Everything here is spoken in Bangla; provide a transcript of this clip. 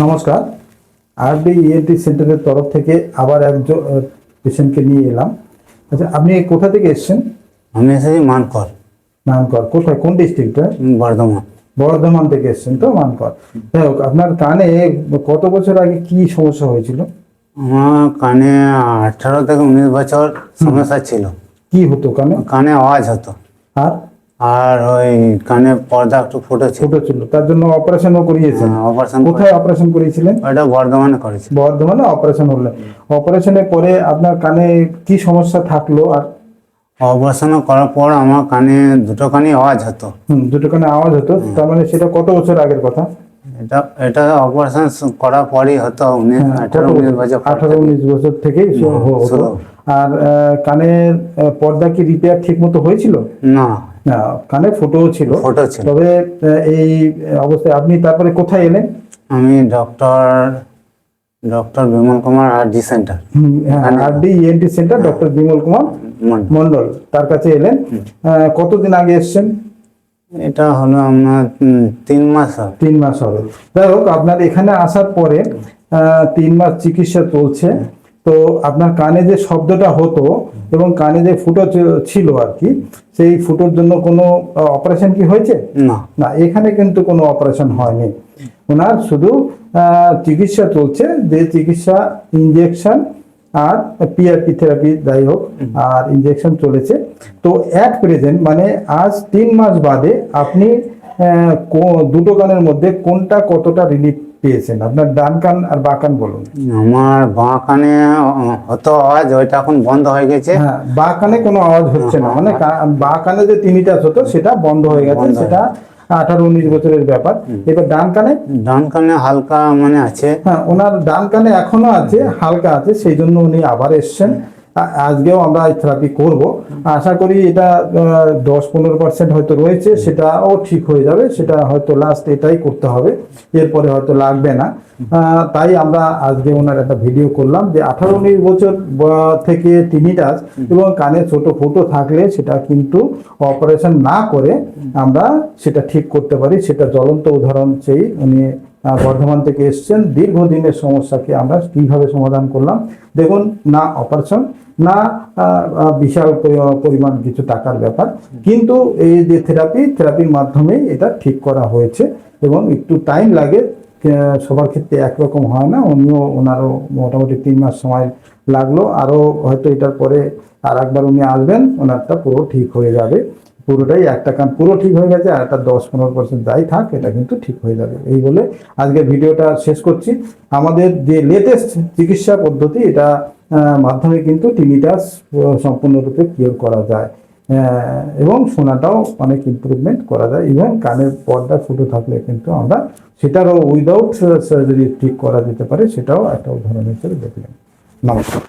নমস্কার। আরডি ইএনটি সেন্টারের তরফ থেকে আবার একজন পেশেন্টকে নিয়ে এলাম। আচ্ছা, আপনি কোথা থেকে এসেছেন? আমি এসেছি মানকর। মানকর কোথায়, কোন ডিস্ট্রিক্টে? বর্ধমান। বর্ধমান থেকে এসেছেন তো, মানকর। যাই হোক, আপনার কানে কত বছর আগে কি সমস্যা হয়েছিল? আমার কানে 18 থেকে 19 বছর সমস্যা ছিল। কি হতো কানে? কানে আওয়াজ হতো, আর আর ওই কানে পর্দা একটু ফুটেছিল। ফুটেছিল, তার জন্য অপারেশনও করিয়েছেন? অপারেশন কোথায় অপারেশন করিয়েছিলেন? ওটা বর্ধমানে করেছি। বর্ধমানে অপারেশন হলো। অপারেশনের পরে আপনার কানে কি সমস্যা থাকলো? আর অপারেশন করার পর আমার কানে দুটো কানে আওয়াজ হতো। দুটো কানে আওয়াজ হতো, তার মানে সেটা কত বছর আগের কথা? এটা এটা অপারেশন করার পরই হতো 18-19 বছর। 18-19 বছর থেকেই হতো। আর কানের পর্দা কি রিপেয়ার ঠিক মতো হয়েছিল? না, না, কানে ফুটোও ছিল। ফটো ছিল। তবে এই অবস্থায় আপনি তারপরে কোথায় এলেন? আমি doctor Bimal Kumar RD centre, RD ENT centre, doctor Bimal Kumar Mondal, তার কাছে এলেন। কতদিন আগে এসেছেন? এটা হলো আপনার 3 মাস হবে। 3 মাস হবে। যাই হোক, আপনার এখানে আসার পরে 3 মাস চিকিৎসা চলছে। তো আপনার কানে যে শব্দটা হতো এবং কানে যে ফুটো ছিল আর কি, সেই ফুটোর জন্য কোনো অপারেশন কি হয়েছে? না, না, এখানে কিন্তু কোনো অপারেশন হয়নি। ওনার শুধু চিকিৎসা চলছে, যে চিকিৎসা ইনজেকশন আর পিআরপি থেরাপি, যাই হোক, আর ইনজেকশন চলেছে। তো অ্যাট প্রেজেন্ট মানে আজ 3 মাস বাদে আপনি দুটো কানের মধ্যে কোনটা কতটা রিলিফ পেয়েছেন? আপনার ডান কান আর বাঁ কান বলুন। আমার বাঁ কানে হতো আওয়াজ, ওইটা এখন বন্ধ হয়ে গেছে। হ্যাঁ, বাঁ কানে কোনো আওয়াজ হচ্ছে না, মানে বাঁ কানে যে tinnitus হতো সেটা বন্ধ হয়ে গেছে, সেটা 18-19 বছরের ব্যাপার। এবার ডান কানে হালকা মানে আছে। হ্যাঁ, ওনার ডান কানে এখনো আছে, হালকা আছে, সেই জন্য উনি আবার এসছেন। আজকেও আমরা থেরাপি করব, আশা করি এটা 10-15% হয়তো রয়েছে, সেটাও ঠিক হয়ে যাবে। সেটা হয়তো লাস্ট এটাই করতে হবে, এরপরে হয়তো লাগবে না। তাই আমরা আজকে ওনার একটা ভিডিও করলাম যে 18-19 বছর থেকে tinnitus এবং কানে ছোট ফুটো থাকলে সেটা কিন্তু অপারেশন না করে আমরা সেটা ঠিক করতে পারি। সেটা জ্বলন্ত উদাহরণ সেই উনি বর্ধমান থেকে এসছেন। দীর্ঘদিনের সমস্যাকে আমরা কিভাবে সমাধান করলাম দেখুন। না অপারেশন, না বিশাল পরিমাণ কিছু টাকার ব্যাপার, কিন্তু এই যে থেরাপির মাধ্যমে এটা ঠিক করা হয়েছে এবং একটু টাইম লাগে, সবার ক্ষেত্রে একরকম হয় না। ওনারও মোটামুটি 3 মাস সময় লাগলো। আরও হয়তো এটার পরে আর একবার উনি আসবেন, ওনারটা পুরো ঠিক হয়ে যাবে। পুরোটাই, একটা কান পুরো ঠিক হয়ে গেছে, আর একটা 10-15% যাই থাক, এটা কিন্তু ঠিক হয়ে যাবে। এই বলে আজকে ভিডিওটা শেষ করছি। আমাদের যে লেটেস্ট চিকিৎসা পদ্ধতি, এটা মাধ্যমে কিন্তু tinnitus সম্পূর্ণরূপে কিওর করা যায় এবং শোনাটাও অনেক ইমপ্রুভমেন্ট করা যায়। ইভেন কানের পর্দা ফুটো থাকলে কিন্তু আমরা সেটারও উইদাউট সার্জারি ঠিক করা যেতে পারে, সেটাও একটা উদাহরণ হিসেবে দেখলেন। নমস্কার।